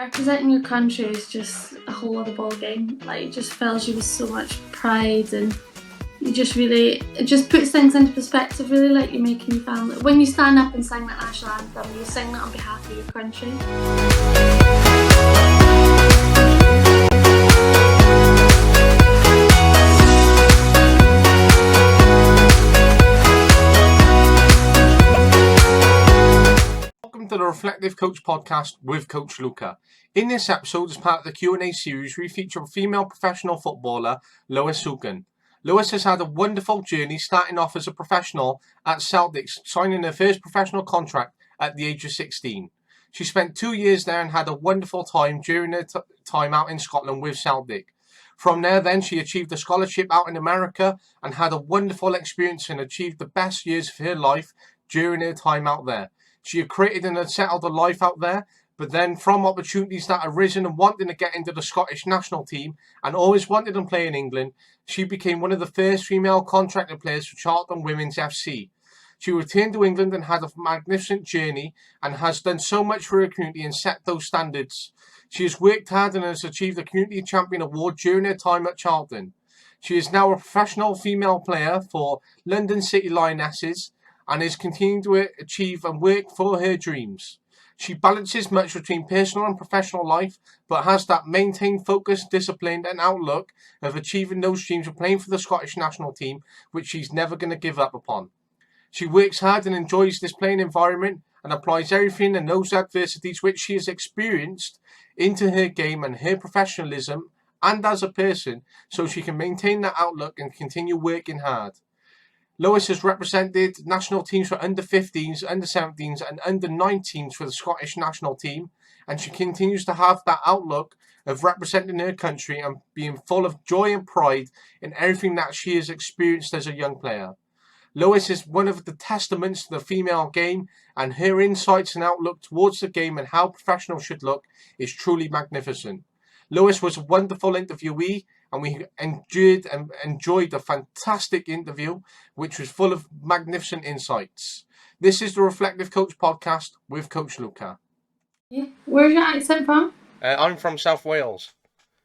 representing your country is just a whole other ball game. Like, it just fills you with so much pride, and it just puts things into perspective, really, like you're making your family. When you stand up and sing that national anthem, you sing that on behalf of your country. Welcome to the Reflective Coach podcast with Coach Luca. In this episode, as part of the Q&A series, we feature a female professional footballer, Lois Heuchan. Lois has had a wonderful journey, starting off as a professional at Celtic, signing her first professional contract at the age of 16. She spent 2 years there and had a wonderful time during her time out in Scotland with Celtic. From there, then, she achieved a scholarship out in America and had a wonderful experience and achieved the best years of her life during her time out there. She had created and had settled a life out there, but then from opportunities that arisen and wanting to get into the Scottish national team and always wanted to play in England, she became one of the first female contracted players for Charlton Women's FC. She returned to England and had a magnificent journey and has done so much for her community and set those standards. She has worked hard and has achieved the Community Champion Award during her time at Charlton. She is now a professional female player for London City Lionesses and is continuing to achieve and work for her dreams. She balances much between personal and professional life, but has that maintained focus, discipline and outlook of achieving those dreams of playing for the Scottish national team, which she's never going to give up upon. She works hard and enjoys this playing environment and applies everything and those adversities which she has experienced into her game and her professionalism and as a person, so she can maintain that outlook and continue working hard. Lois has represented national teams for under 15s, under 17s and under 19s for the Scottish national team, and she continues to have that outlook of representing her country and being full of joy and pride in everything that she has experienced as a young player. Lois is one of the testaments to the female game, and her insights and outlook towards the game and how professionals should look is truly magnificent. Lois was a wonderful interviewee, and we enjoyed a fantastic interview, which was full of magnificent insights. This is the Reflective Coach podcast with Coach Luca. Yeah. Where's your accent from? I'm from South Wales.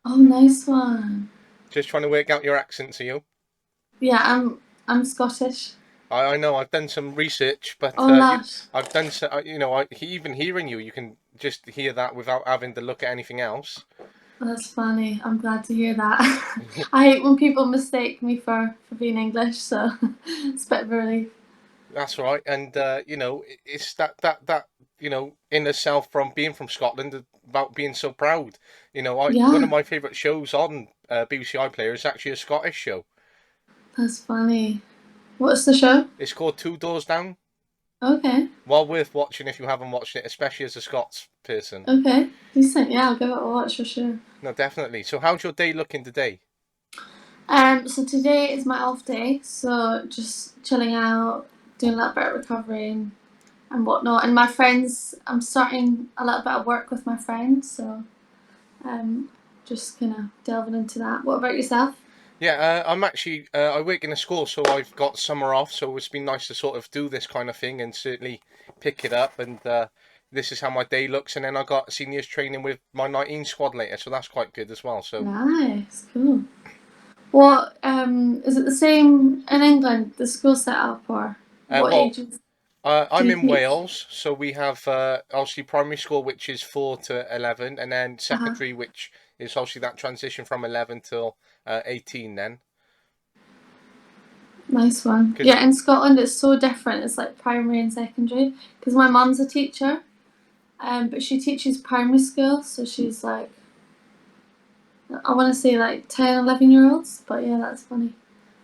Oh, nice one. Just trying to work out your accent, to you. Yeah, I'm Scottish. I know, I've done some research, but I've done so, even hearing you, you can just hear that without having to look at anything else. That's funny. I'm glad to hear that. I hate when people mistake me for being English, so it's a bit of a relief. That's right, and it's that inner self from being from Scotland about being so proud. One of my favourite shows on BBC iPlayer is actually a Scottish show. That's funny. What's the show? It's called Two Doors Down. Okay. Well worth watching if you haven't watched it, especially as a Scots person. Okay, decent. Yeah, I'll give it a watch for sure. No, definitely. So how's your day looking today? So today is my off day, so just chilling out, doing a little bit of recovering and whatnot. And my friends, I'm starting a little bit of work with my friends, so just kind of delving into that. What about yourself? Yeah, I'm actually, I work in a school, so I've got summer off, so it's been nice to sort of do this kind of thing and certainly pick it up, and this is how my day looks, and then I got seniors training with my 19 squad later, so that's quite good as well. So nice, cool. What, is it the same in England, the school setup, or what ages? I'm in Wales, so we have obviously primary school, which is 4 to 11, and then secondary, which is obviously that transition from 11 till 18 then. Nice one. Yeah, in Scotland it's so different. It's like primary and secondary, because my mum's a teacher, but she teaches primary school, so she's like, I want to say like 10, 11-year-olds, but yeah, that's funny.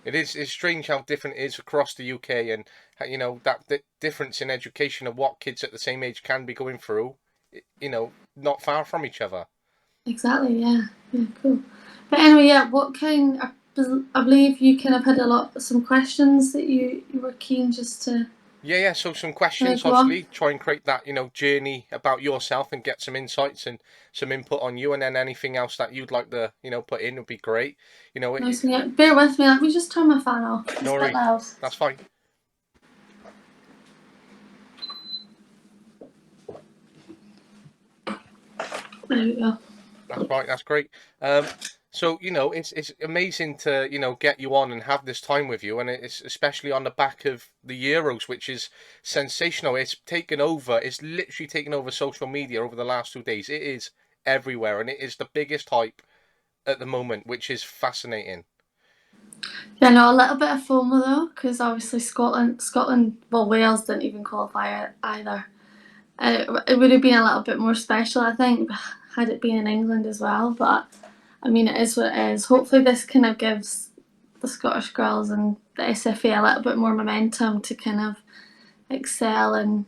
It's strange how different it is across the UK, and that difference in education of what kids at the same age can be going through, not far from each other. Exactly, yeah, cool. But anyway, yeah, I believe you kind of had some questions that you were keen just to... Yeah, so some questions, obviously, try and create that, journey about yourself and get some insights and some input on you, and then anything else that you'd like to, put in would be great. Nice, yeah. Bear with me, let me just turn my fan off. It's a bit loud. That's fine. There you go. That's right. That's great. So it's amazing to get you on and have this time with you, and it's especially on the back of the Euros, which is sensational. It's taken over. It's literally taken over social media over the last 2 days. It is everywhere, and it is the biggest hype at the moment, which is fascinating. Yeah, no, a little bit of FOMO though, because obviously well, Wales didn't even qualify either. It would have been a little bit more special, I think, had it been in England as well. But I mean, it is what it is. Hopefully, this kind of gives the Scottish girls and the SFA a little bit more momentum to kind of excel and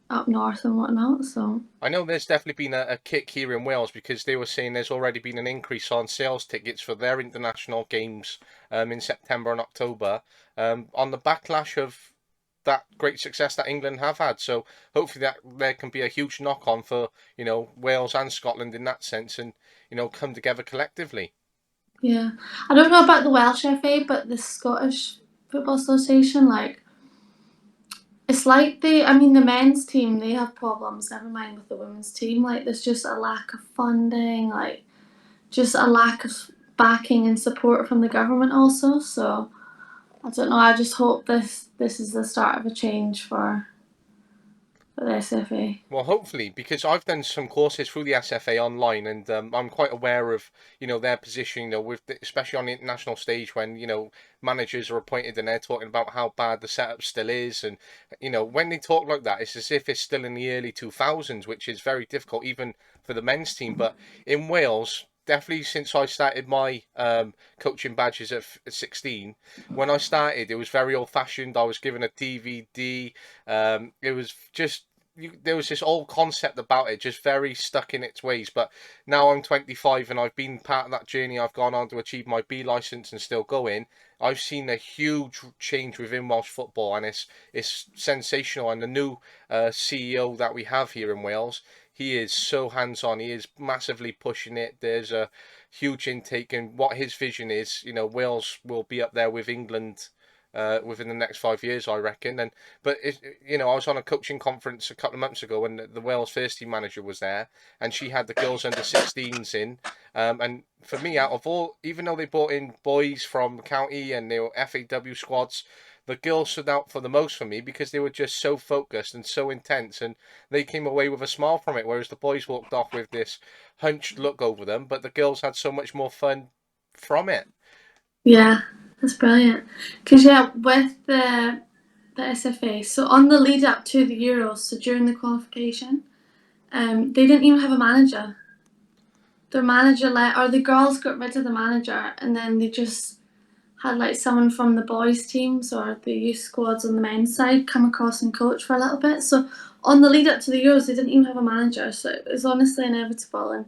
up north and whatnot. So I know there's definitely been a kick here in Wales because they were saying there's already been an increase on sales tickets for their international games in September and October on the backlash of that great success that England have had. So hopefully that there can be a huge knock on for Wales and Scotland in that sense, and come together collectively. yeah, I don't know about the Welsh FA, but the Scottish Football Association, like it's like I mean, the men's team, they have problems, never mind with the women's team. Like, there's just a lack of funding, like, just a lack of backing and support from the government, also. So, I don't know, I just hope this is the start of a change for the SFA. Well, hopefully, because I've done some courses through the SFA online, and I'm quite aware of their position. Especially on the international stage when managers are appointed and they're talking about how bad the setup still is, and when they talk like that, it's as if it's still in the early 2000s, which is very difficult even for the men's team. But in Wales, definitely since I started my coaching badges at 16, when I started, it was very old fashioned. I was given a DVD. It was just there was this old concept about it, just very stuck in its ways. But now I'm 25 and I've been part of that journey. I've gone on to achieve my B license and still going. I've seen a huge change within Welsh football, and it's sensational. And the new CEO that we have here in Wales, he is so hands on. He is massively pushing it. There's a huge intake, and what his vision is, Wales will be up there with England within the next 5 years, I reckon. But I was on a coaching conference a couple of months ago, and the Wales first team manager was there, and she had the girls under 16s in. And for me, out of all, even though they brought in boys from the county and they were FAW squads, the girls stood out for the most for me because they were just so focused and so intense, and they came away with a smile from it, whereas the boys walked off with this hunched look over them. But the girls had so much more fun from it. Yeah, that's brilliant. Because, yeah, with the SFA, so on the lead up to the Euros, so during the qualification, they didn't even have a manager. Their manager or the girls got rid of the manager, and then they just had like someone from the boys' teams or the youth squads on the men's side come across and coach for a little bit. So on the lead up to the Euros, they didn't even have a manager. So it was honestly inevitable,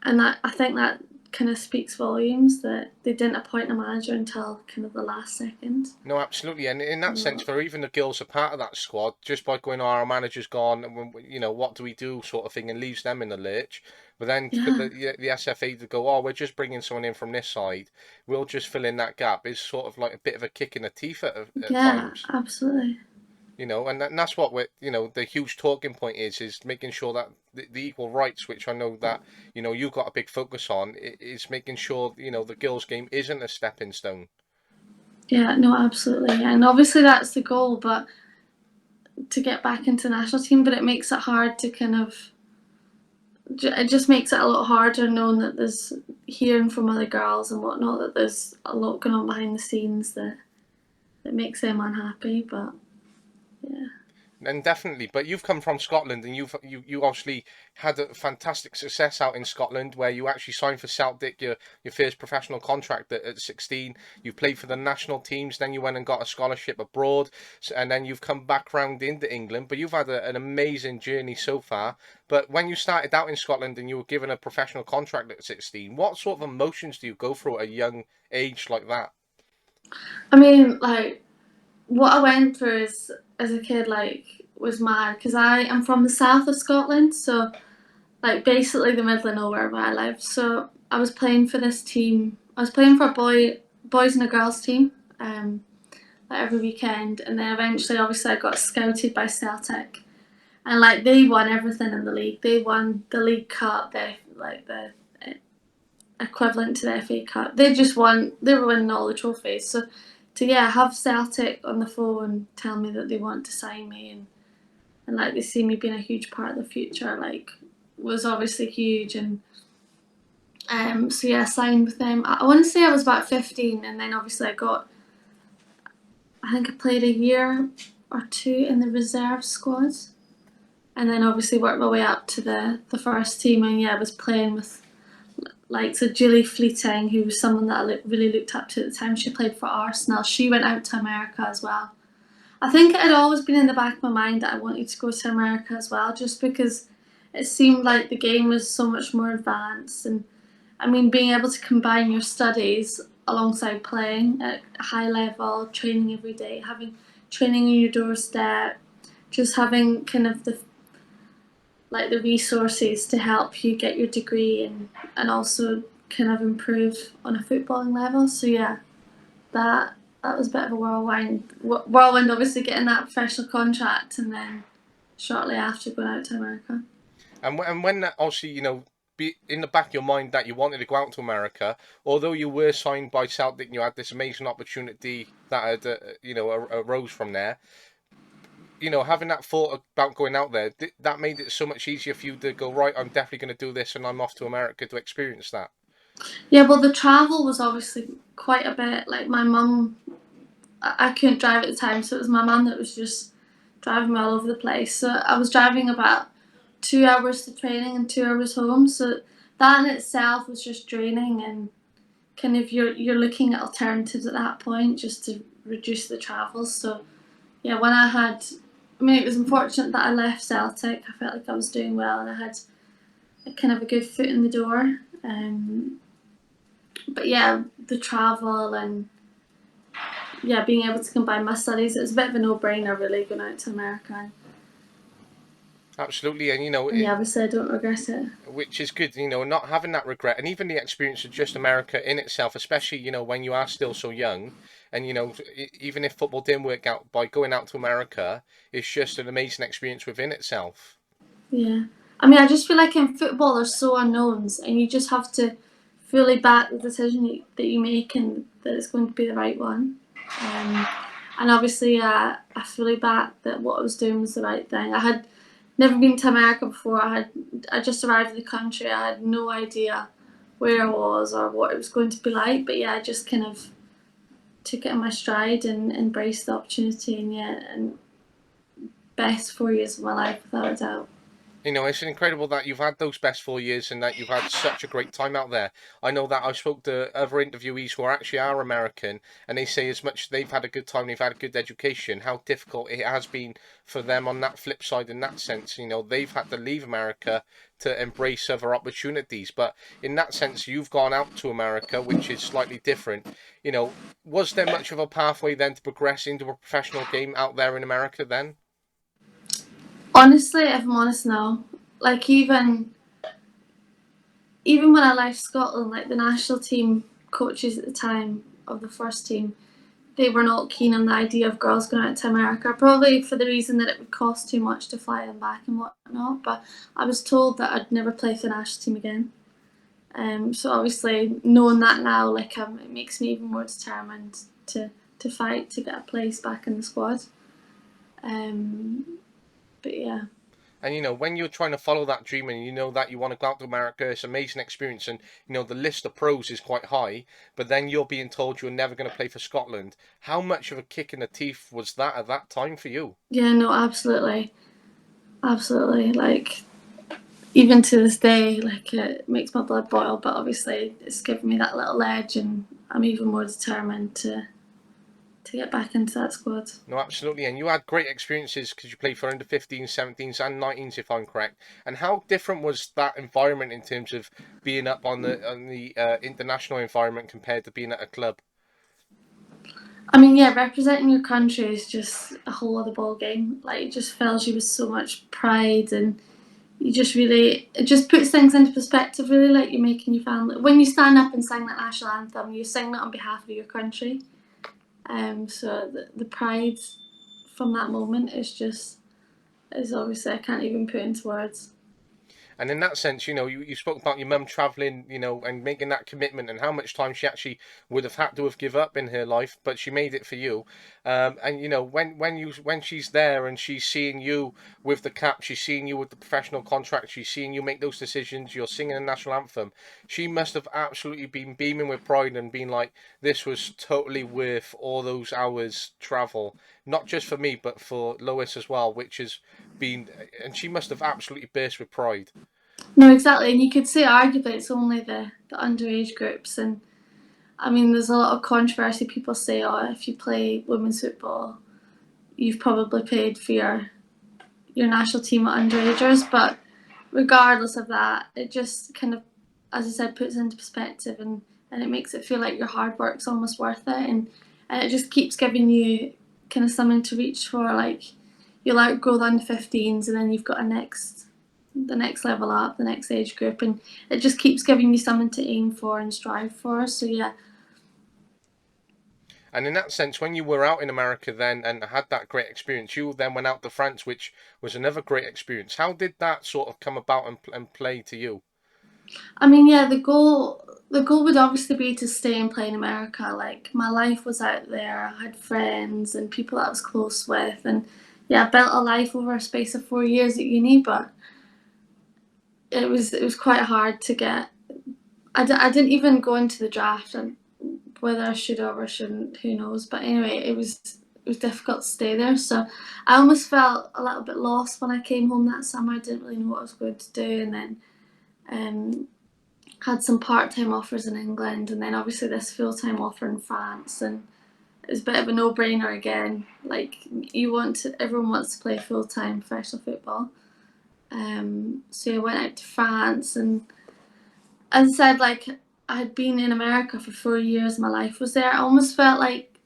and I think that kind of speaks volumes that they didn't appoint a manager until kind of the last second. No, absolutely, and in that sense, for even the girls are part of that squad, just by going, "Oh, our manager's gone," and what do we do, sort of thing, and leaves them in the lurch. But then for Yeah, the SFA to go, "Oh, we're just bringing someone in from this side, we'll just fill in that gap," is sort of like a bit of a kick in the teeth at yeah, times. absolutely. And that's what the huge talking point is making sure that the equal rights, which I know that you've got a big focus on, is making sure the girls' game isn't a stepping stone. Yeah, no, absolutely. And obviously that's the goal, but to get back into the national team, but it makes it hard to kind of, it just makes it a lot harder knowing that there's, hearing from other girls and whatnot, that there's a lot going on behind the scenes that makes them unhappy. But yeah. And definitely, but you've come from Scotland, and you obviously had a fantastic success out in Scotland, where you actually signed for Celtic, your first professional contract at 16. You played for the national teams, then you went and got a scholarship abroad, and then you've come back round into England. But you've had an amazing journey so far. But when you started out in Scotland and you were given a professional contract at 16, what sort of emotions do you go through at a young age like that? I mean, like, what I went through as a kid, like, was mad, because I am from the south of Scotland, so like basically the middle of nowhere where I live. So I was playing for this team. I was playing for a boys and a girls team, like every weekend, and then eventually, obviously, I got scouted by Celtic, and like they won everything in the league. They won the League Cup, the equivalent to the FA Cup. They just won. They were winning all the trophies. So to have Celtic on the phone tell me that they want to sign me, and like they see me being a huge part of the future, like was obviously huge. And so I signed with them. I want to say I was about 15, and then obviously I think I played a year or two in the reserve squad, and then obviously worked my way up to the first team. And I was playing with like Julie Fleeting, who was someone that I really looked up to at the time. She played for Arsenal. She went out to America as well. I think it had always been in the back of my mind that I wanted to go to America as well, just because it seemed like the game was so much more advanced. And I mean, being able to combine your studies alongside playing at a high level, training every day, having training on your doorstep, just having kind of the resources to help you get your degree, and also kind of improve on a footballing level. So that was a bit of a whirlwind. Whirlwind, obviously getting that professional contract, and then shortly after going out to America. And when that obviously, be in the back of your mind that you wanted to go out to America, although you were signed by Celtic and you had this amazing opportunity that had, arose from there, having that thought about going out there, that made it so much easier for you to go, right, I'm definitely going to do this and I'm off to America to experience that. Yeah, well, the travel was obviously quite a bit. Like my mum, I couldn't drive at the time, so it was my mum that was just driving me all over the place. So I was driving about 2 hours to training and 2 hours home. So that in itself was just draining, and kind of you're looking at alternatives at that point just to reduce the travel. So when it was unfortunate that I left Celtic. I felt like I was doing well and I had a kind of a good foot in the door. But the travel and being able to combine my studies, it was a bit of a no-brainer really going out to America. Absolutely, and Obviously I don't regret it. which is good, not having that regret, and even the experience of just America in itself, especially when you are still so young, and even if football didn't work out, by going out to America, it's just an amazing experience within itself. Yeah, I mean, I just feel like in football there's so unknowns, and you just have to fully back the decision that you make and that it's going to be the right one. Um, and obviously, I fully backed that what I was doing was the right thing. I had never been to America before. I just arrived in the country. I had no idea where I was or what it was going to be like. But I just kind of took it in my stride and embraced the opportunity. And best 4 years of my life without a doubt. It's incredible that you've had those best 4 years and that you've had such a great time out there. I know that I've spoke to other interviewees who are American, and they say as much as they've had a good time, they've had a good education, how difficult it has been for them on that flip side in that sense. They've had to leave America to embrace other opportunities. But in that sense, you've gone out to America, which is slightly different. Was there much of a pathway then to progress into a professional game out there in America then? Honestly, if I'm honest now, like even when I left Scotland, like the national team coaches at the time of the first team, they were not keen on the idea of girls going out to America, probably for the reason that it would cost too much to fly them back and whatnot. But I was told that I'd never play for the national team again. So obviously, knowing that now, like it makes me even more determined to fight to get a place back in the squad. But yeah. And when you're trying to follow that dream and you know that you want to go out to America, it's an amazing experience. And the list of pros is quite high, but then you're being told you're never going to play for Scotland. How much of a kick in the teeth was that at that time for you? Yeah, no, absolutely. Absolutely. Like, even to this day, like it makes my blood boil, but obviously it's given me that little edge, and I'm even more determined to get back into that squad. No, absolutely. And you had great experiences because you played for under 15s, 17s, and 19s, if I'm correct. And how different was that environment in terms of being up on the international environment compared to being at a club? I mean, representing your country is just a whole other ball game. Like, it just fills you with so much pride, and you just really, it just puts things into perspective. Really, like you're making your family. When you stand up and sing that national anthem, you sing that on behalf of your country. So the pride from that moment is just is obviously I can't even put into words. And in that sense, you spoke about your mum traveling, and making that commitment and how much time she actually would have had to have give up in her life, but she made it for you. And when she's there and she's seeing you with the cap, she's seeing you with the professional contract, she's seeing you make those decisions, you're singing a national anthem. She must have absolutely been beaming with pride and being like, this was totally worth all those hours travel, not just for me, but for Lois as well, which has been, and she must have absolutely burst with pride. No, exactly, and you could say arguably it's only the underage groups, and I mean there's a lot of controversy. People say, oh, if you play women's football, you've probably played for your national team at underagers, but regardless of that, it just kind of, as I said, puts it into perspective, and it makes it feel like your hard work's almost worth it, and it just keeps giving you kind of something to reach for. Like you'll outgrow the under 15s, and then you've got the next level up, the next age group, and it just keeps giving you something to aim for and strive for. So yeah. And in that sense, when you were out in America then and had that great experience, you then went out to France, which was another great experience. How did that sort of come about and play to you? I mean, yeah, the goal would obviously be to stay and play in America. Like my life was out there. I had friends and people that I was close with, and yeah, I built a life over a space of 4 years at uni. But it was quite hard to get. I didn't even go into the draft, and whether I should have or shouldn't, who knows. But anyway, it was difficult to stay there. So I almost felt a little bit lost when I came home that summer. I didn't really know what I was going to do, and then um, had some part-time offers in England, and then obviously this full-time offer in France, and it was a bit of a no-brainer again. Like everyone wants to play full-time professional football. So I went out to France, and as I said, like I had been in America for 4 years. My life was there. I almost felt like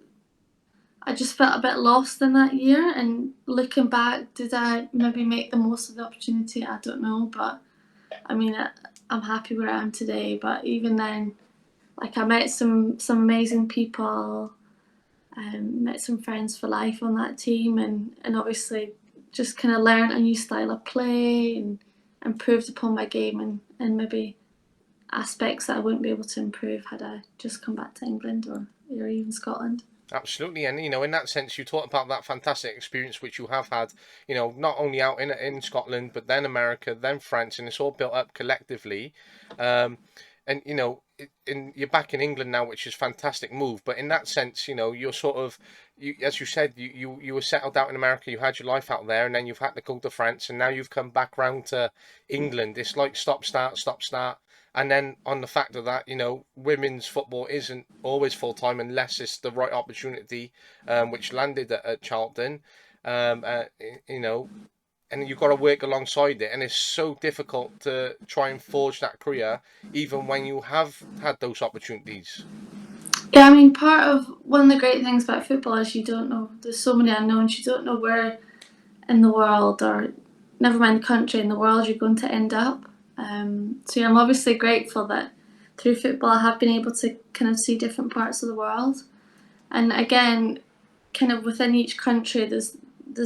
I just felt a bit lost in that year. And looking back, did I maybe make the most of the opportunity? I don't know, but I mean, I'm happy where I am today. But even then, like I met some amazing people, met some friends for life on that team, and obviously just kind of learned a new style of play and improved upon my game, and maybe aspects that I wouldn't be able to improve had I just come back to England or even Scotland. Absolutely, and in that sense, you talked about that fantastic experience which you have had, not only out in Scotland, but then America, then France, and it's all built up collectively. And you're back in England now, which is a fantastic move. But in that sense, you're sort of, as you said, you were settled out in America, you had your life out there, and then you've had to go to France, and now you've come back round to England. It's like stop, start, stop, start. And then on the fact of that, women's football isn't always full time unless it's the right opportunity, which landed at Charlton. Um, uh, you know, and you've got to work alongside it, and it's so difficult to try and forge that career, even when you have had those opportunities. Yeah, I mean, part of one of the great things about football is you don't know. There's so many unknowns. You don't know where in the world, or never mind the country, in the world you're going to end up. So yeah, I'm obviously grateful that through football I have been able to kind of see different parts of the world. And again, kind of within each country, there's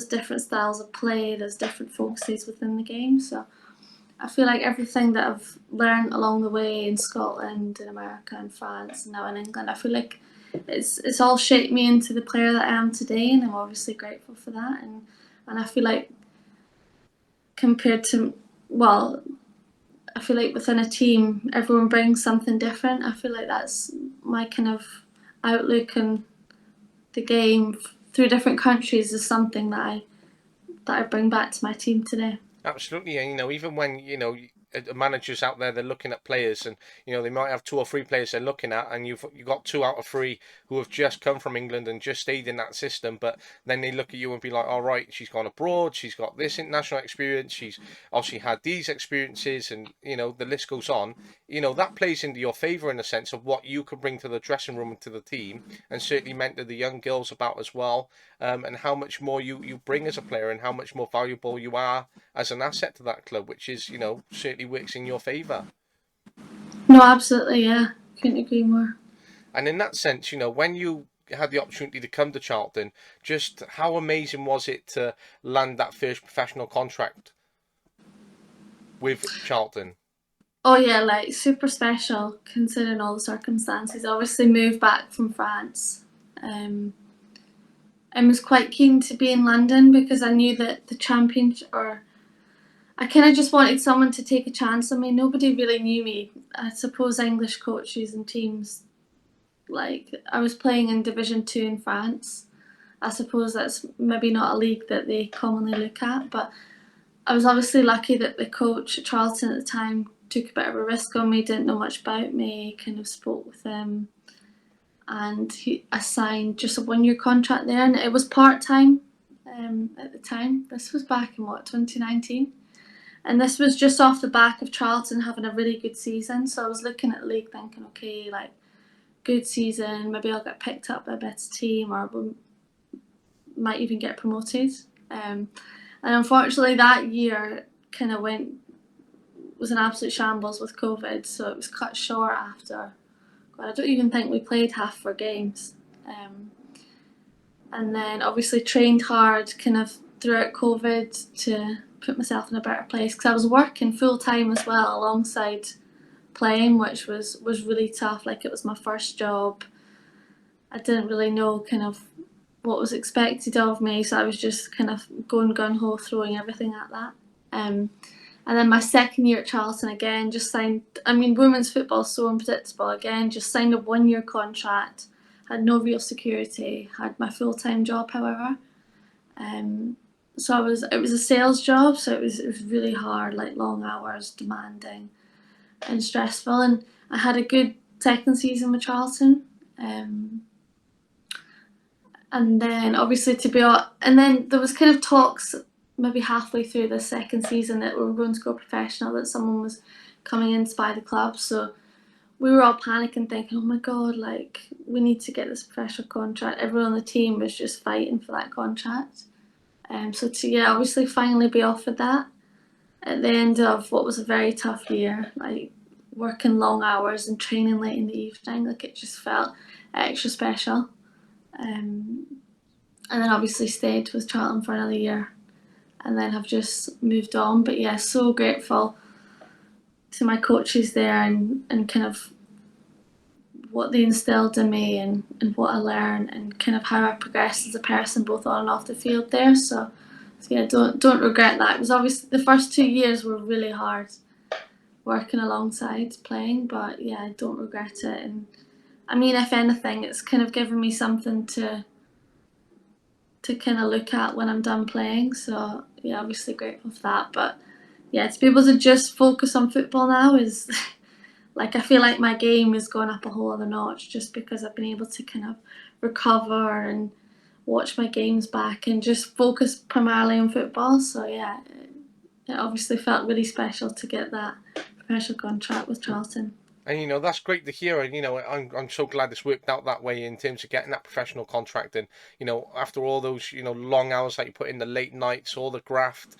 different styles of play. There's different focuses within the game. So I feel like everything that I've learned along the way in Scotland, in America, and France, and now in England, I feel like it's all shaped me into the player that I am today, and I'm obviously grateful for that. And I feel like compared to, well, I feel like within a team, everyone brings something different. I feel like that's my kind of outlook on the game through different countries is something that I bring back to my team today. Absolutely, and even when managers out there, they're looking at players, and they might have two or three players they're looking at, and you've got two out of three who have just come from England and just stayed in that system, but then they look at you and be like, all right, she's gone abroad, she's got this international experience, she's obviously had these experiences, and the list goes on. That plays into your favour in a sense of what you can bring to the dressing room and to the team, and certainly meant to the young girls about as well, and how much more you bring as a player and how much more valuable you are as an asset to that club, which is, certainly works in your favour. No, absolutely, yeah. Couldn't agree more. And in that sense, when you had the opportunity to come to Charlton, just how amazing was it to land that first professional contract with Charlton? Oh yeah, like super special considering all the circumstances. Obviously moved back from France. I was quite keen to be in London because I knew that the championship, or I kind of just wanted someone to take a chance on me. Nobody really knew me. I suppose English coaches and teams, like I was playing in Division 2 in France. I suppose that's maybe not a league that they commonly look at, but I was obviously lucky that the coach at Charlton at the time took a bit of a risk on me, didn't know much about me, kind of spoke with him, and I signed just a 1 year contract there, and it was part time at the time. This was back in 2019, and this was just off the back of Charlton having a really good season. So I was looking at the league thinking, okay, like good season, maybe I'll get picked up by a better team, or we might even get promoted. And unfortunately, that year kind of was an absolute shambles with COVID, so it was cut short after. God, I don't even think we played half our games. And then obviously trained hard kind of throughout COVID to put myself in a better place, because I was working full time as well alongside playing, which was really tough. Like, it was my first job. I didn't really know kind of what was expected of me, so I was just kind of going gun ho, throwing everything at that. And then my second year at Charlton, again, just signed. I mean, women's football is so unpredictable. Again, just signed a 1 year contract. Had no real security. Had my full time job, however. So it was a sales job, so it was really hard, like long hours, demanding, and stressful. And I had a good second season with Charlton. And then obviously and then there was kind of talks maybe halfway through the second season that we were going to go professional, that someone was coming in to buy the club. So we were all panicking, thinking, oh my God, like we need to get this professional contract. Everyone on the team was just fighting for that contract. So to obviously finally be offered that at the end of what was a very tough year, like working long hours and training late in the evening, like it just felt extra special. And then obviously stayed with Charlton for another year, and then have just moved on. But yeah, so grateful to my coaches there, and kind of what they instilled in me, and what I learned, and kind of how I progressed as a person both on and off the field there. So yeah, don't regret that. It was obviously the first 2 years were really hard working alongside playing, but yeah, I don't regret it. And I mean, if anything, it's kind of given me something to kind of look at when I'm done playing. So yeah, obviously grateful for that. But yeah, to be able to just focus on football now is like, I feel like my game is going up a whole other notch, just because I've been able to kind of recover and watch my games back and just focus primarily on football. So yeah, it obviously felt really special to get that professional contract with Charlton. And that's great to hear. And I'm so glad it's worked out that way in terms of getting that professional contract. And after all those long hours that you put in, the late nights, all the graft,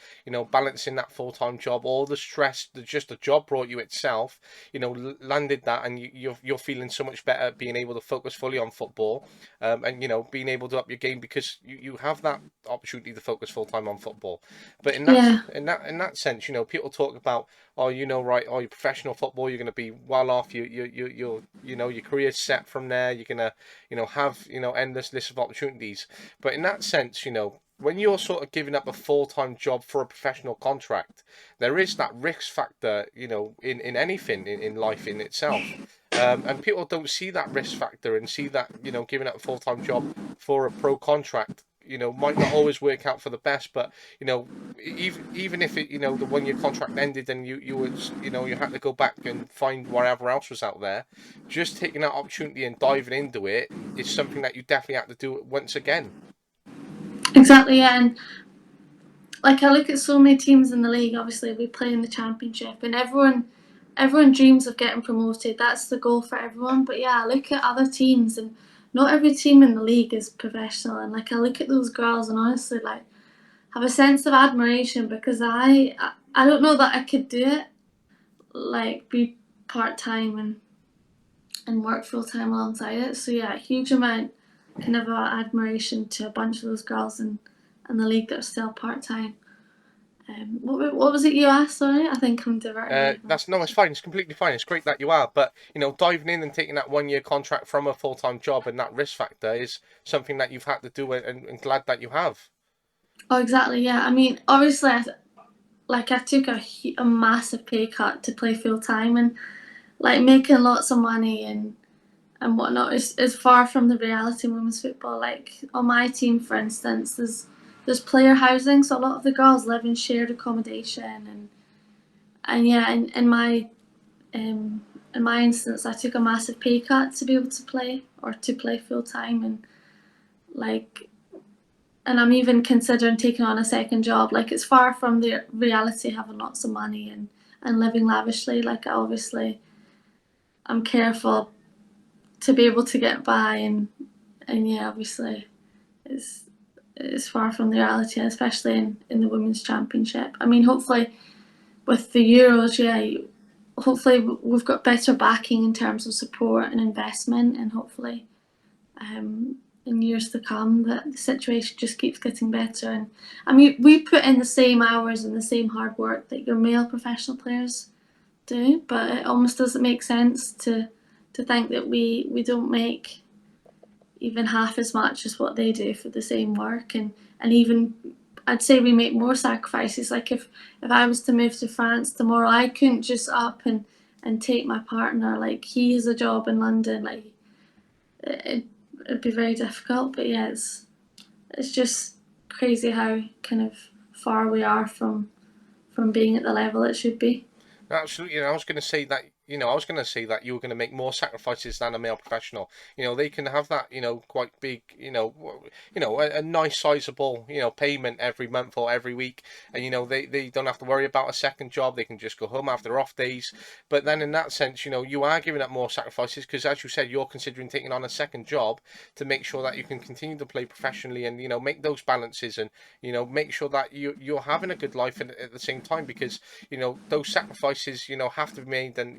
balancing that full-time job, all the stress that just the job brought you itself, landed that, and you're feeling so much better, being able to focus fully on football, and being able to up your game, because you have that opportunity to focus full-time on football. But Yeah, in that sense, people talk about, oh, right, oh, you're professional football, you're going to be well off, your career's set from there, you're going to, have, endless list of opportunities. But in that sense, when you're sort of giving up a full-time job for a professional contract, there is that risk factor, in anything in life in itself. And people don't see that risk factor, and see that, giving up a full-time job for a pro contract, might not always work out for the best. But even if it, the 1 year contract ended, and you was, you had to go back and find whatever else was out there, just taking that opportunity and diving into it is something that you definitely have to do once again. exactly. Yeah, and like I look at so many teams in the league. Obviously, we play in the championship, and everyone dreams of getting promoted. That's the goal for everyone. But yeah, I look at other teams, and not every team in the league is professional. And like I look at those girls, and honestly, like have a sense of admiration, because I don't know that I could do it. Like be part time and work full time alongside it. So yeah, a huge amount kind of admiration to a bunch of those girls in the league that are still part time. What was it you asked? Sorry, I think I'm diverting you. It's fine. It's completely fine. It's great that you are, but diving in and taking that 1 year contract from a full-time job and that risk factor is something that you've had to do, and glad that you have. Oh, exactly. Yeah. I mean, obviously, I took a massive pay cut to play full time, and like making lots of money and whatnot is far from the reality in women's football. Like on my team, for instance, there's player housing, so a lot of the girls live in shared accommodation, and yeah, um, in my instance, I took a massive pay cut to be able to play full time, and like, and I'm even considering taking on a second job. Like it's far from the reality having lots of money and living lavishly. Like obviously, I'm careful to be able to get by, and yeah, obviously, it's it's far from the reality, especially in the women's championship. I mean, hopefully with the Euros, yeah, hopefully we've got better backing in terms of support and investment, and hopefully in years to come that the situation just keeps getting better. And I mean, we put in the same hours and the same hard work that your male professional players do, but it almost doesn't make sense to think that we don't make even half as much as what they do for the same work, and even I'd say we make more sacrifices. Like if I was to move to France tomorrow, I couldn't just up and take my partner. Like he has a job in London. Like it'd be very difficult. But yeah, it's just crazy how kind of far we are from being at the level it should be. Absolutely, and I was going to say that you were going to make more sacrifices than a male professional. They can have that, quite big, a nice sizable, payment every month or every week, and they don't have to worry about a second job. They can just go home after off days. But then in that sense, you are giving up more sacrifices because, as you said, you're considering taking on a second job to make sure that you can continue to play professionally and make those balances and make sure that you're having a good life at the same time because those sacrifices have to be made, and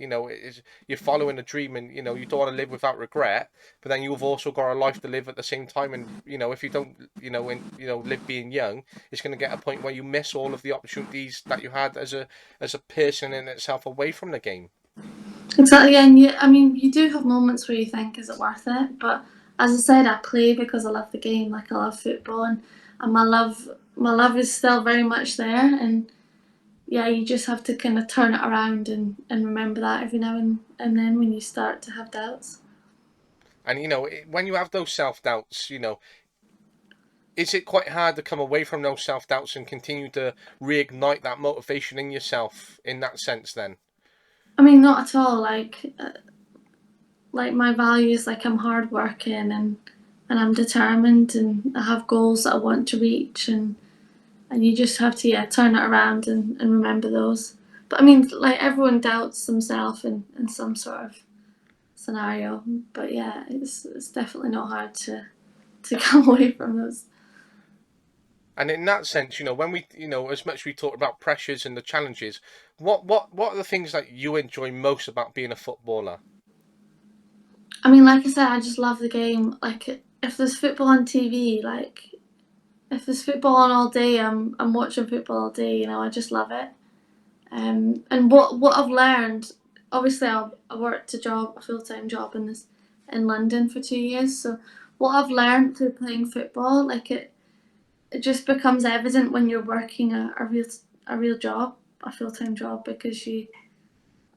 you're following a dream, and you don't want to live without regret, but then you've also got a life to live at the same time, and if you don't live being young, it's going to get a point where you miss all of the opportunities that you had as a person in itself away from the game. Exactly, and I mean, you do have moments where you think, is it worth it? But as I said, I play because I love the game, like I love football, and my love is still very much there, and yeah, you just have to kind of turn it around and remember that every now and then when you start to have doubts. And when you have those self-doubts, is it quite hard to come away from those self-doubts and continue to reignite that motivation in yourself in that sense then? I mean, not at all. Like my values, like I'm hardworking and I'm determined and I have goals that I want to reach, and you just have to, yeah, turn it around and remember those. But I mean, like everyone doubts themselves in some sort of scenario. But yeah, it's definitely not hard to come away from those. And in that sense, when we, as much as we talk about pressures and the challenges, what are the things that you enjoy most about being a footballer? I mean, like I said, I just love the game. Like if there's football on TV, like if there's football on all day, I'm watching football all day. I just love it. And what I've learned, obviously, I worked a full time job in London for 2 years. So what I've learned through playing football, like it just becomes evident when you're working a real job, a full time job, because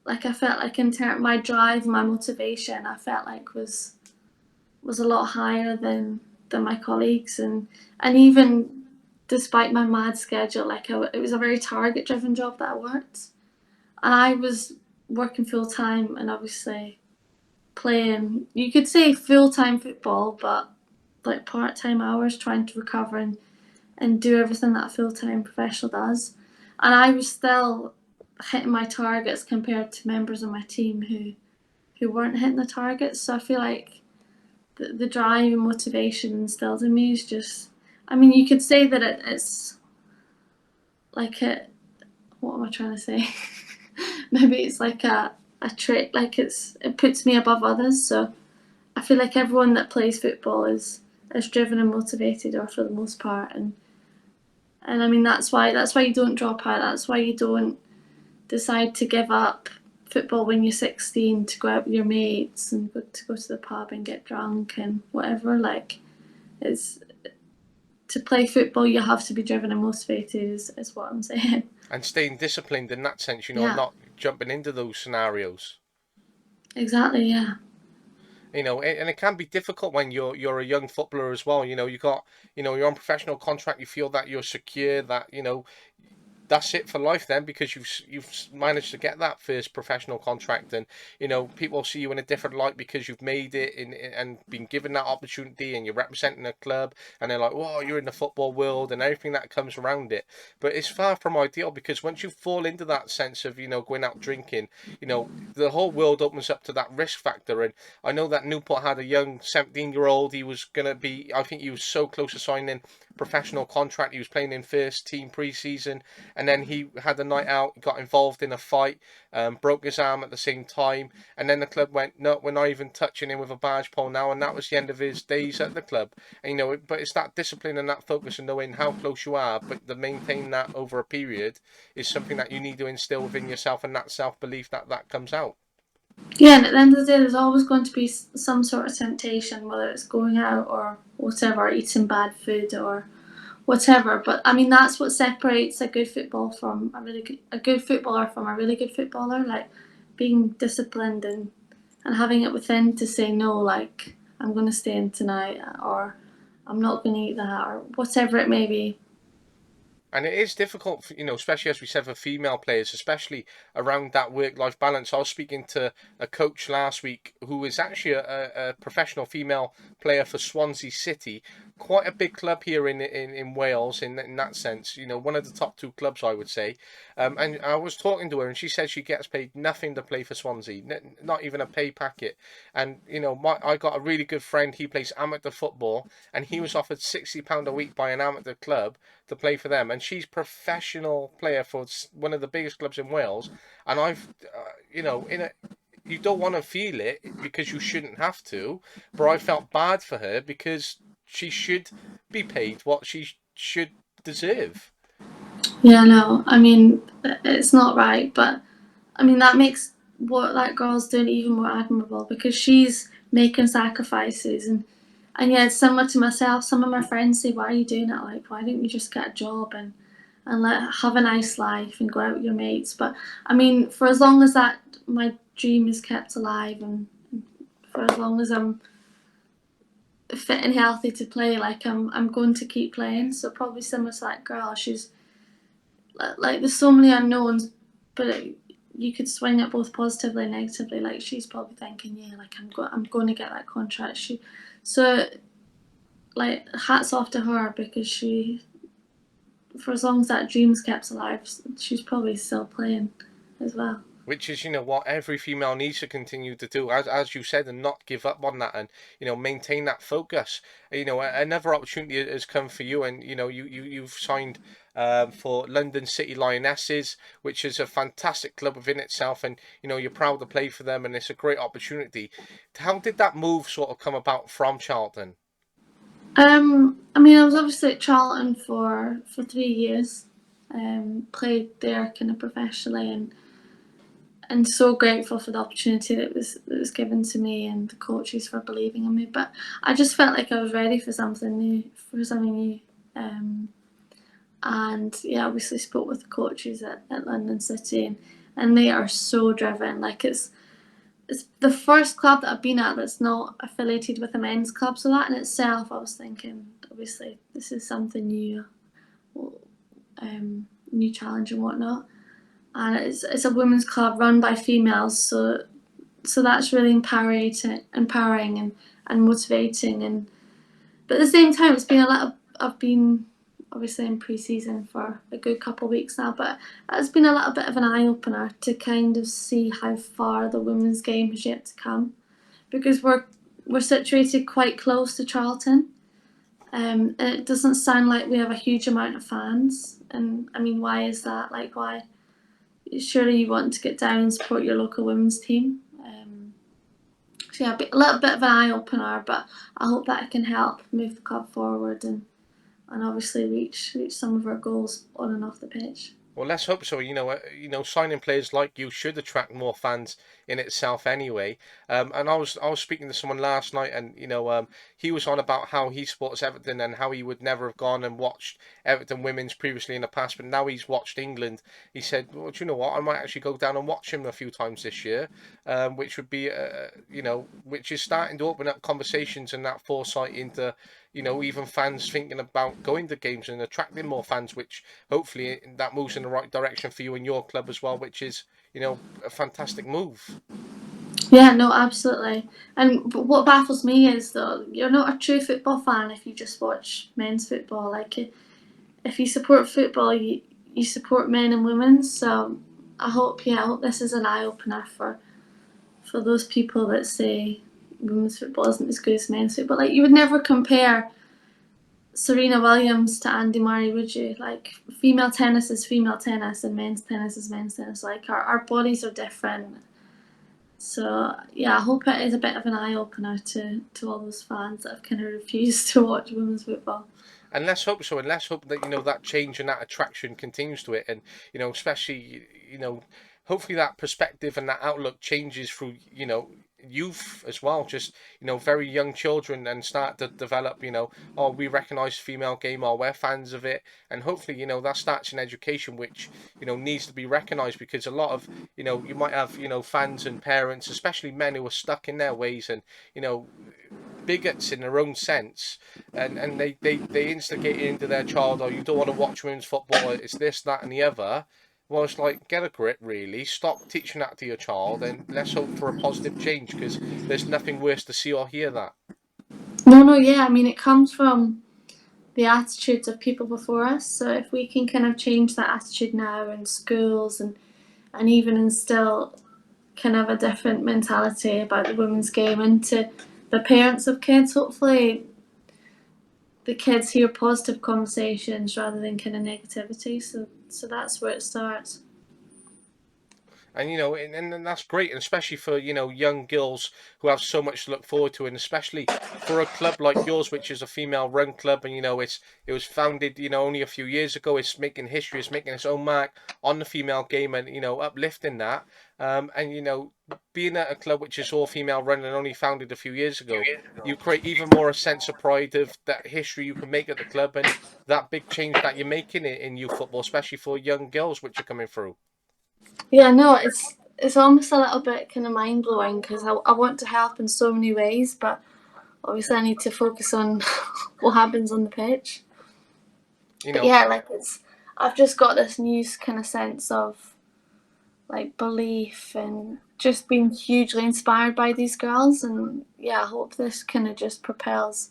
I felt like in term my drive, my motivation, I felt like was a lot higher than my colleagues, and even despite my mad schedule, it was a very target driven job that I worked, and I was working full time and obviously playing, you could say, full time football, but like part time hours trying to recover and do everything that a full time professional does, and I was still hitting my targets compared to members of my team who weren't hitting the targets. So I feel like the drive and motivation instilled in me is just, I mean, you could say that it's like what am I trying to say? Maybe it's like a trick, like it puts me above others. So I feel like everyone that plays football as driven and motivated are for the most part, and I mean that's why you don't drop out. That's why you don't decide to give up football when you're 16 to go out with your mates and go to the pub and get drunk and whatever. Like, it's to play football, you have to be driven and motivated. Is what I'm saying. And staying disciplined in that sense, Yeah. not jumping into those scenarios. Exactly. Yeah. And it can be difficult when you're a young footballer as well. You got, you're on professional contract. You feel that you're secure, that that's it for life then, because you've managed to get that first professional contract, and people see you in a different light because you've made it and been given that opportunity, and you're representing a club, and they're like, whoa, you're in the football world and everything that comes around it. But it's far from ideal, because once you fall into that sense of going out drinking, the whole world opens up to that risk factor. And I know that Newport had a young 17-year-old. He was going to be, I think he was so close to signing professional contract. He was playing in first team pre-season, and then he had a night out, got involved in a fight, broke his arm at the same time, and then the club went, no, we're not even touching him with a barge pole now, and that was the end of his days at the club. And but it's that discipline and that focus and knowing how close you are, but to maintain that over a period is something that you need to instill within yourself, and that self-belief that comes out. Yeah, and at the end of the day, there's always going to be some sort of temptation, whether it's going out or whatever, eating bad food or whatever. But I mean, that's what separates a good footballer from a good footballer from a really good footballer. Like, being disciplined and having it within to say no. Like, I'm going to stay in tonight, or I'm not going to eat that, or whatever it may be. And it is difficult, especially as we said, for female players, especially around that work-life balance. I was speaking to a coach last week who is actually a professional female player for Swansea City, quite a big club here in Wales in that sense. One of the top two clubs, I would say. And I was talking to her, and she said she gets paid nothing to play for Swansea, not even a pay packet. And I got a really good friend. He plays amateur football, and he was offered £60 a week by an amateur club to play for them, and she's professional player for one of the biggest clubs in Wales. And I've, you don't want to feel it because you shouldn't have to, but I felt bad for her because she should be paid what she should deserve. Yeah, no, I mean, it's not right, but I mean, that makes what that girl's doing even more admirable, because she's making sacrifices. And yeah, it's similar to myself. Some of my friends say, why are you doing it? Like, why don't you just get a job and have a nice life and go out with your mates? But I mean, for as long as that my dream is kept alive, and for as long as I'm fit and healthy to play, like, I'm going to keep playing. So probably similar to that girl, she's like, there's so many unknowns, but you could swing it both positively and negatively. Like, she's probably thinking, yeah, like, I'm going to get that contract. So like, hats off to her, because she, for as long as that dream's kept alive, she's probably still playing as well. Which is, what every female needs to continue to do, as you said, and not give up on that, and maintain that focus. Another opportunity has come for you, and you've signed for London City Lionesses, which is a fantastic club within itself, and you're proud to play for them, and it's a great opportunity. How did that move sort of come about from Charlton? I mean, I was obviously at Charlton for 3 years. Played there kind of professionally, and so grateful for the opportunity that was given to me, and the coaches for believing in me. But I just felt like I was ready for something new. And yeah, obviously spoke with the coaches at London City, and they are so driven. Like, it's the first club that I've been at that's not affiliated with a men's club, so that in itself, I was thinking, obviously this is something new, new challenge and whatnot. And it's a women's club run by females, so that's really empowering and motivating. But at the same time, it's been a lot of, I've been obviously in pre-season for a good couple of weeks now, but it's been a little bit of an eye-opener to kind of see how far the women's game has yet to come, because we're situated quite close to Charlton, and it doesn't sound like we have a huge amount of fans. And I mean, why is that? Like, why? Surely you want to get down and support your local women's team. So yeah, a little bit of an eye opener, but I hope that it can help move the club forward and obviously reach some of our goals on and off the pitch. Well, let's hope so. Signing players like you should attract more fans in itself, anyway. And I was speaking to someone last night, and he was on about how he supports Everton and how he would never have gone and watched Everton women's previously in the past, but now he's watched England. He said, "Well, do you know what? I might actually go down and watch him a few times this year," which would be, which is starting to open up conversations and that foresight into, even fans thinking about going to games and attracting more fans, which hopefully that moves in the right direction for you and your club as well, which is, a fantastic move. Yeah, no, absolutely. And what baffles me is though, you're not a true football fan if you just watch men's football. Like, if you support football, you support men and women. So I hope this is an eye opener for those people that say women's football isn't as good as men's football. Like, you would never compare Serena Williams to Andy Murray, would you? Like, female tennis is female tennis and men's tennis is men's tennis. Like, our bodies are different. So yeah, I hope it is a bit of an eye opener to all those fans that have kind of refused to watch women's football. And let's hope so, and let's hope that that change and that attraction continues to it, and especially hopefully that perspective and that outlook changes through youth as well, just very young children, and start to develop, oh, we recognise female game, or we're fans of it, and hopefully that starts in education, which needs to be recognised, because a lot of you might have fans and parents, especially men, who are stuck in their ways, and bigots in their own sense, and they instigate it into their child, or you don't want to watch women's football, it's this, that, and the other. Well, it's like, get a grip, really. Stop teaching that to your child, and let's hope for a positive change, because there's nothing worse to see or hear that. No, yeah. I mean, it comes from the attitudes of people before us. So if we can kind of change that attitude now in schools and even instill kind of a different mentality about the women's game into the parents of kids, hopefully the kids hear positive conversations rather than kind of negativity. So that's where it starts. And and that's great, and especially for young girls who have so much to look forward to, and especially for a club like yours, which is a female-run club, and it was founded only a few years ago. It's making history, it's making its own mark on the female game, and uplifting that. And being at a club which is all female-run and only founded a few years ago, you create even more a sense of pride of that history you can make at the club, and that big change that you're making in youth football, especially for young girls which are coming through. Yeah, no, it's almost a little bit kind of mind blowing because I want to help in so many ways, but obviously I need to focus on what happens on the pitch. You But know, yeah, like I've just got this new kind of sense of like belief and just being hugely inspired by these girls, and yeah, I hope this kind of just propels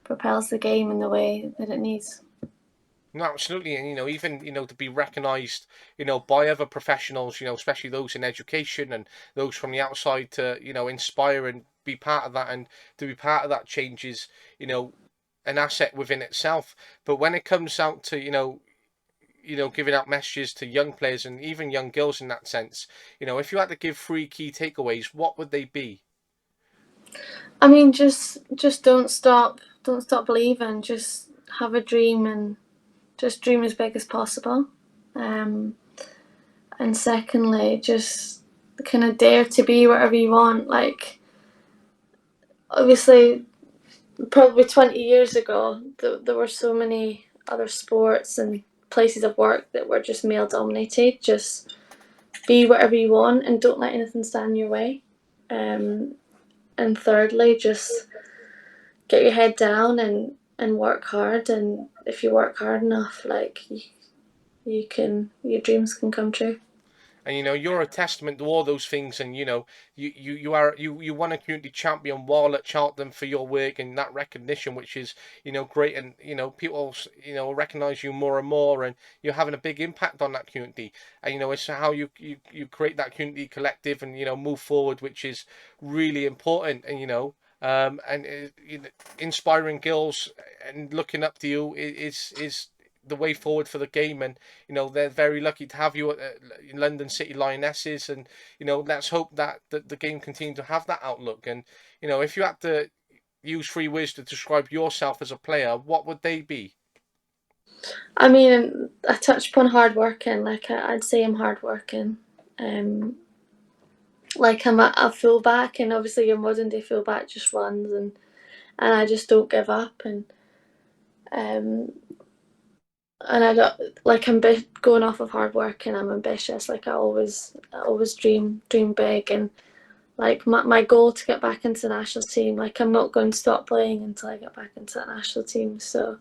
the game in the way that it needs. No, absolutely, and even to be recognised, by other professionals, especially those in education and those from the outside, to inspire and be part of that, and to be part of that change is an asset within itself. But when it comes out to giving out messages to young players and even young girls in that sense, if you had to give three key takeaways, what would they be? I mean, just don't stop believing. Just have a dream and just dream as big as possible. Um, and secondly, just kind of dare to be whatever you want. Like, obviously, probably 20 years ago, there were so many other sports and places of work that were just male dominated. Just be whatever you want and don't let anything stand in your way. Um, and thirdly, just get your head down and work hard. And if you work hard enough, like you can, your dreams can come true. And you're a testament to all those things, and you won a community champion while at Charlton for your work and that recognition, which is great, and people recognize you more and more, and you're having a big impact on that community, and it's how you create that community collective and move forward, which is really important, and inspiring girls and looking up to you is the way forward for the game, and they're very lucky to have you at London City Lionesses, and let's hope that the game continue to have that outlook. And if you had to use three words to describe yourself as a player, what would they be? I mean, I touched upon hardworking. Like I'd say I'm hardworking. Like I'm a fullback, and obviously your modern day fullback just runs, and I just don't give up, um, and I don't like going off of hard work, and I'm ambitious. Like I always dream big, and like my goal to get back into the national team. Like I'm not going to stop playing until I get back into the national team. So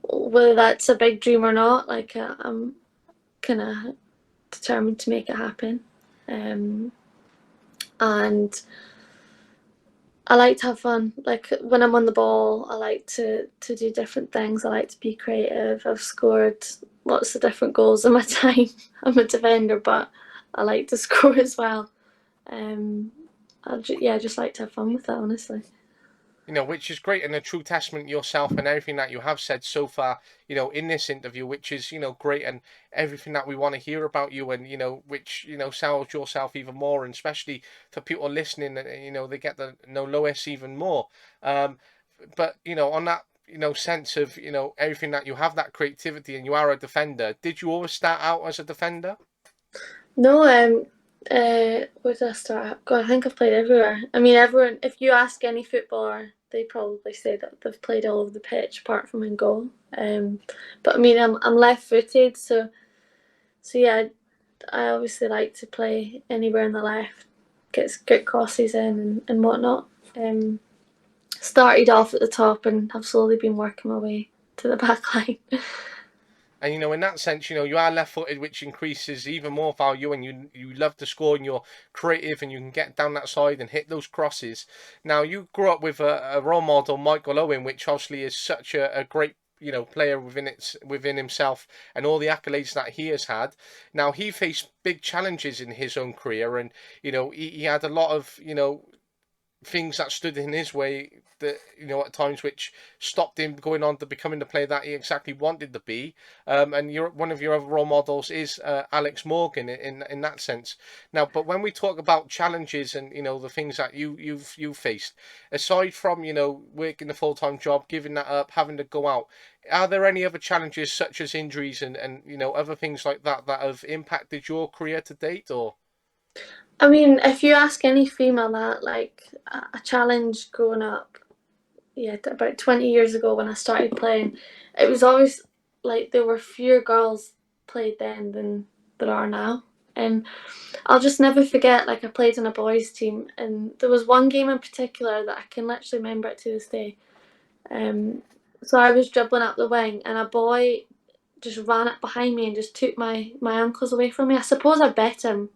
whether that's a big dream or not, like I'm kind of determined to make it happen. And I like to have fun. Like when I'm on the ball, I like to do different things. I like to be creative. I've scored lots of different goals in my time. I'm a defender, but I like to score as well. I just like to have fun with that, honestly. Which is great, and a true testament to yourself and everything that you have said so far, in this interview, which is, great, and everything that we want to hear about you, and, which, sells yourself even more, and especially for people listening, they get to know Lois even more. But, on that, sense of, everything that you have, that creativity, and you are a defender, did you always start out as a defender? No, where did I start? God, I think I've played everywhere. I mean, everyone. If you ask any footballer, they probably say that they've played all over the pitch apart from in goal. But I mean, I'm left-footed, so yeah, I obviously like to play anywhere in the left, get crosses in and whatnot. Started off at the top and have slowly been working my way to the back line. And in that sense, you are left-footed, which increases even more value. And you love to score, and you're creative, and you can get down that side and hit those crosses. Now, you grew up with a role model, Michael Owen, which obviously is such a great player within himself, and all the accolades that he has had. Now, he faced big challenges in his own career, and he had a lot of things that stood in his way that at times which stopped him going on to becoming the player that he exactly wanted to be. And one of your other role models is Alex Morgan in that sense. Now, but when we talk about challenges and the things that you've faced, aside from working the full-time job, giving that up, having to go out, are there any other challenges such as injuries and other things like that that have impacted your career to date? Or I mean, if you ask any female that, like a challenge growing up, yeah, about 20 years ago when I started playing, it was always like there were fewer girls played then than there are now. And I'll just never forget, like I played in a boys' team, and there was one game in particular that I can literally remember it to this day. So I was dribbling up the wing, and a boy just ran up behind me and just took my ankles away from me. I suppose I bet him,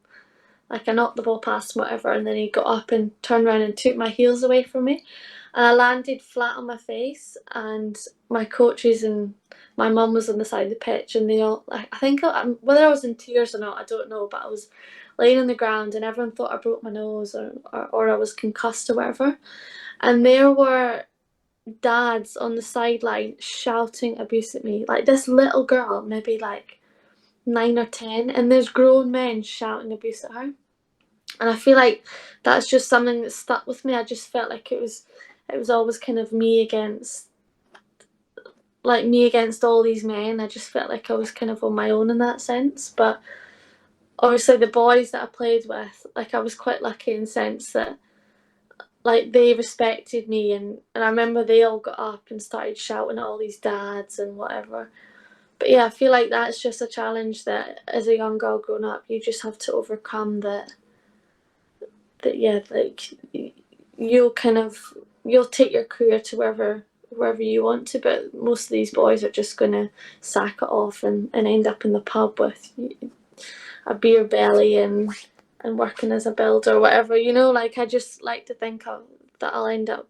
like I knocked the ball past him, whatever, and then he got up and turned around and took my heels away from me. And I landed flat on my face, and my coaches and my mum was on the side of the pitch, and they all, I think, whether I was in tears or not, I don't know, but I was laying on the ground, and everyone thought I broke my nose or I was concussed or whatever. And there were dads on the sideline shouting abuse at me, like this little girl, maybe like 9 or 10, and there's grown men shouting abuse at her. And I feel like that's just something that stuck with me. I just felt like it was always kind of me against all these men. I just felt like I was kind of on my own in that sense. But obviously the boys that I played with, like I was quite lucky in the sense that like they respected me, and I remember they all got up and started shouting at all these dads and whatever. But yeah, I feel like that's just a challenge that as a young girl growing up you just have to overcome, that yeah, like you'll take your career to wherever you want to, but most of these boys are just gonna sack it off and end up in the pub with a beer belly and working as a builder or whatever, like I just like to think that I'll end up,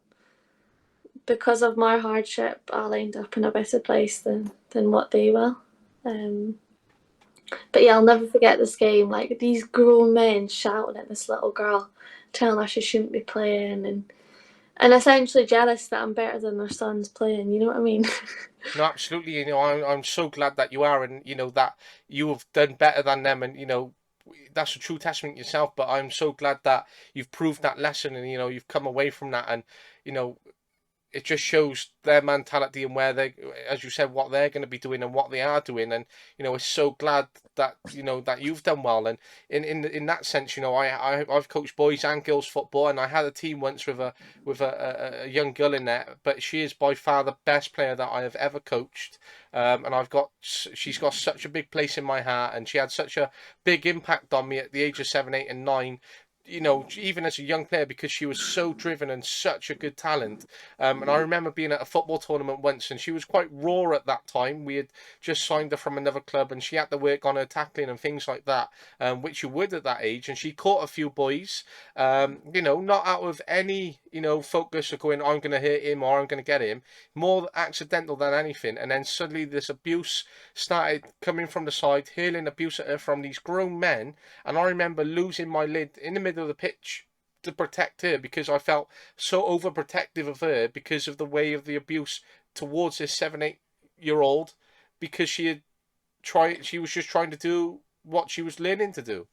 because of my hardship, I'll end up in a better place than what they will. But yeah, I'll never forget this game. Like these grown men shouting at this little girl, telling her she shouldn't be playing, and essentially jealous that I'm better than their sons playing. You know what I mean? No, absolutely. I'm so glad that you are, and that you have done better than them, and that's a true testament yourself. But I'm so glad that you've proved that lesson, and you've come away from that, and you know it just shows their mentality and where they, as you said, what they're going to be doing and what they are doing. And it's so glad that that you've done well. And in that sense, I've coached boys and girls football, and I had a team once with a young girl in there, but she is by far the best player that I have ever coached. And she's got such a big place in my heart, and she had such a big impact on me at the age of 7, 8, and 9, even as a young player, because she was so driven and such a good talent. And I remember being at a football tournament once, and she was quite raw at that time. We had just signed her from another club, and she had to work on her tackling and things like that, which you would at that age. And she caught a few boys, not out of any, focus of going, I'm going to hit him or I'm going to get him, more accidental than anything. And then suddenly this abuse started coming from the side, hurling abuse at her from these grown men. And I remember losing my lid in the middle of the pitch to protect her, because I felt so overprotective of her because of the way of the abuse towards this 7, 8 year old, because she was just trying to do what she was learning to do.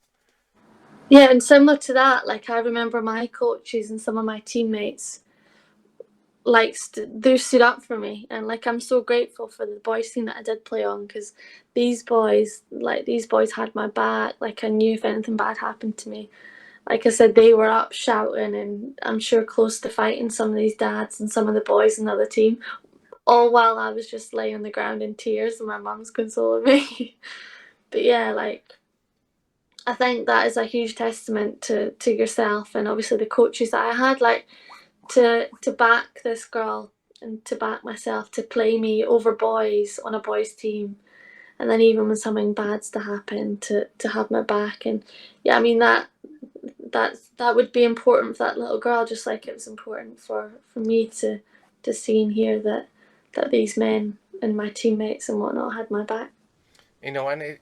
Yeah, and similar to that, like I remember my coaches and some of my teammates, like they stood up for me, and like I'm so grateful for the boys team that I did play on, because these boys had my back. Like I knew if anything bad happened to me, like I said, they were up shouting, and I'm sure close to fighting some of these dads and some of the boys in the other team, all while I was just laying on the ground in tears and my mum's consoling me. But yeah, like I think that is a huge testament to yourself and obviously the coaches that I had, like to back this girl and to back myself to play me over boys on a boys team, and then even when something bad's to happen, to have my back. And yeah, I mean that would be important for that little girl, just like it was important for me to see and hear that these men and my teammates and whatnot had my back. And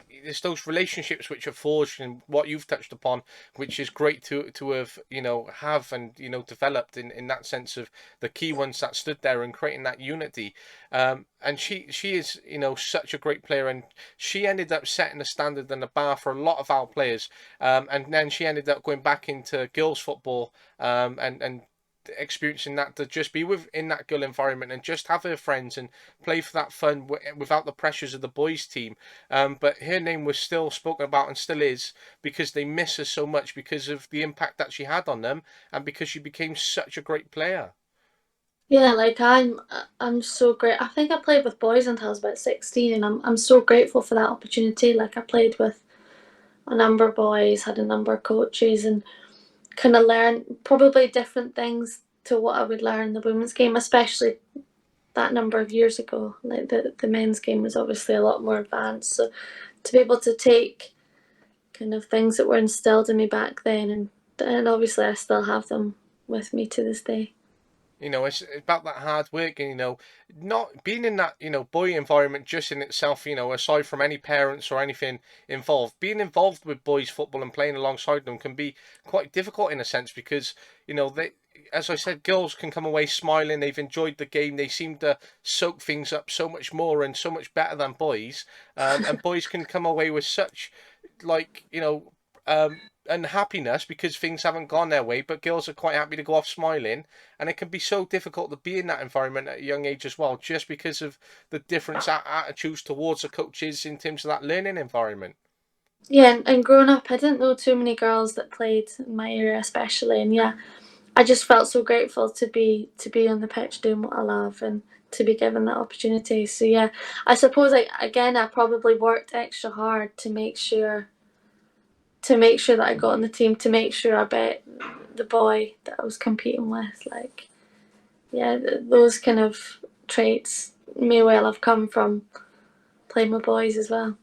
it's those relationships which are forged, and what you've touched upon, which is great to have have and developed in that sense of the key ones that stood there and creating that unity. And she is such a great player, and she ended up setting the standard and the bar for a lot of our players. And then she ended up going back into girls football, and experiencing that, to just be within that girl environment and just have her friends and play for that fun without the pressures of the boys team. But her name was still spoken about, and still is, because they miss her so much because of the impact that she had on them, and because she became such a great player. Yeah, like I'm so great. I think I played with boys until I was about 16, and I'm so grateful for that opportunity. Like I played with a number of boys, had a number of coaches, and kind of learned probably different things to what I would learn in the women's game, especially that number of years ago. Like the men's game was obviously a lot more advanced. So to be able to take kind of things that were instilled in me back then, and obviously I still have them with me to this day. It's about that hard work, and not being in that boy environment just in itself. Aside from any parents or anything involved, being involved with boys football and playing alongside them can be quite difficult in a sense, because they, as I said, girls can come away smiling. They've enjoyed the game. They seem to soak things up so much more and so much better than boys. And boys can come away with such, like unhappiness because things haven't gone their way, but girls are quite happy to go off smiling. And it can be so difficult to be in that environment at a young age as well, just because of the different attitudes towards the coaches in terms of that learning environment. Yeah, and growing up, I didn't know too many girls that played in my area, especially. And yeah, I just felt so grateful to be on the pitch doing what I love and to be given that opportunity. So yeah, I suppose I probably worked extra hard to make sure that I got on the team, to make sure I bet the boy that I was competing with. Like yeah, those kind of traits may well have come from playing with boys as well.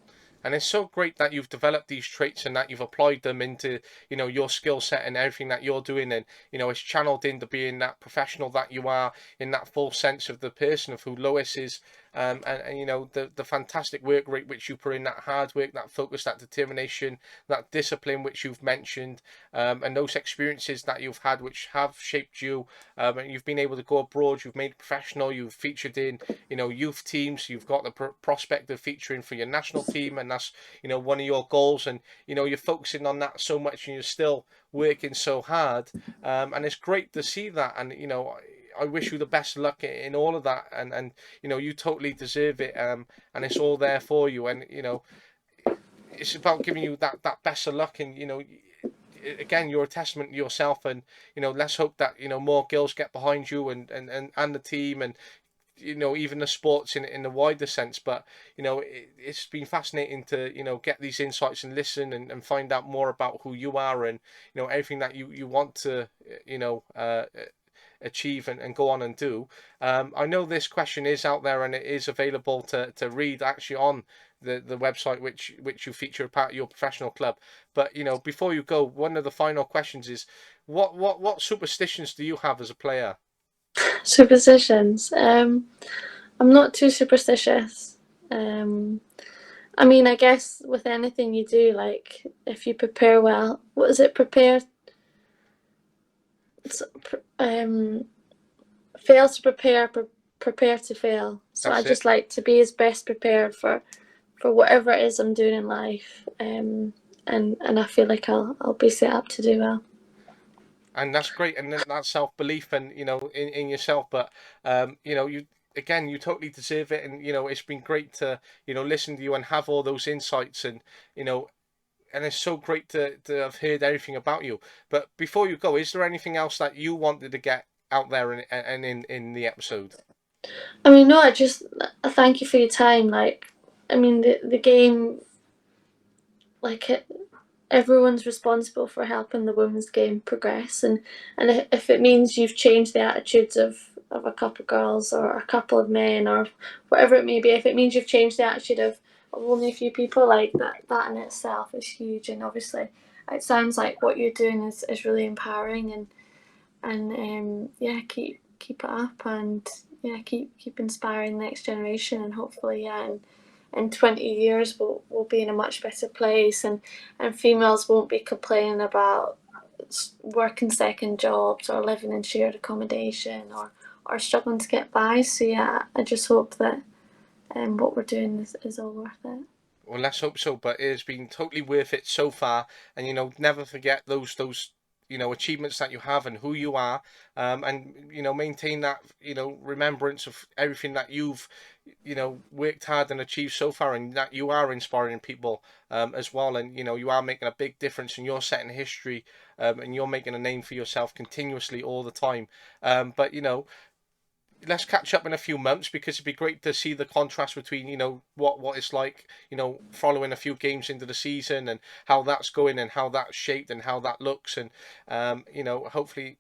And it's so great that you've developed these traits and that you've applied them into, your skill set and everything that you're doing. And, it's channeled into being that professional that you are, in that full sense of the person of who Lois is. and the fantastic work rate which you put in, that hard work, that focus, that determination, that discipline which you've mentioned, and those experiences that you've had which have shaped you, and you've been able to go abroad, you've made professional, you've featured in youth teams, you've got the prospect of featuring for your national team, and that's one of your goals, and you're focusing on that so much, and you're still working so hard, and it's great to see that, and I wish you the best of luck in all of that, and you totally deserve it, and it's all there for you, and it's about giving you that best of luck, and again, you're a testament to yourself, and let's hope that more girls get behind you, and the team, and even the sports in the wider sense. But it's been fascinating to get these insights and listen, and find out more about who you are, and everything that you want to achieve, and go on and do. I know this question is out there, and it is available to read actually on the website which you feature part of your professional club. But before you go, one of the final questions is, what superstitions do you have as a player? Superstitions. I'm not too superstitious. I mean, I guess with anything you do, like if you prepare well, what is it? Fail to prepare, prepare to fail. So I just like to be as best prepared for whatever it is I'm doing in life, and I feel like I'll be set up to do well. And that's great, and that self-belief, and in yourself. But you totally deserve it, and it's been great to listen to you and have all those insights, and and it's so great to have heard everything about you. But before you go, is there anything else that you wanted to get out there and in the episode? I mean, no, I thank you for your time. Like, I mean, the game, like everyone's responsible for helping the women's game progress, and if it means you've changed the attitudes of a couple of girls or a couple of men or whatever it may be, if it means you've changed the attitude of only a few people, like that in itself is huge. And obviously it sounds like what you're doing is really empowering, and yeah, keep it up, and yeah, keep inspiring the next generation, and hopefully, yeah, in 20 years we'll be in a much better place, and females won't be complaining about working second jobs or living in shared accommodation or struggling to get by. So yeah, I just hope that what we're doing is all worth it. Well, let's hope so. But it has been totally worth it so far, and never forget those achievements that you have and who you are, and maintain that remembrance of everything that you've worked hard and achieved so far, and that you are inspiring people as well, and you are making a big difference, and you're setting history, and you're making a name for yourself continuously all the time. But let's catch up in a few months, because it'd be great to see the contrast between what it's like following a few games into the season, and how that's going, and how that's shaped, and how that looks, and hopefully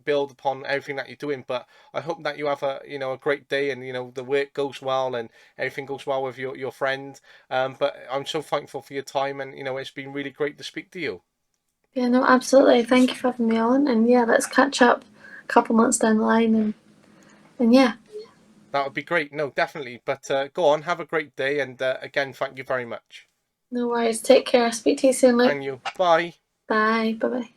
build upon everything that you're doing. But I hope that you have a great day, and the work goes well, and everything goes well with your friend. But I'm so thankful for your time, and it's been really great to speak to you. Yeah, no, absolutely. Thank you for having me on, and yeah, let's catch up a couple months down the line, and yeah. That would be great. No, definitely. But go on, have a great day, and again, thank you very much. No worries. Take care. Speak to you soon, Luke. And you. Bye. Bye. Bye-bye.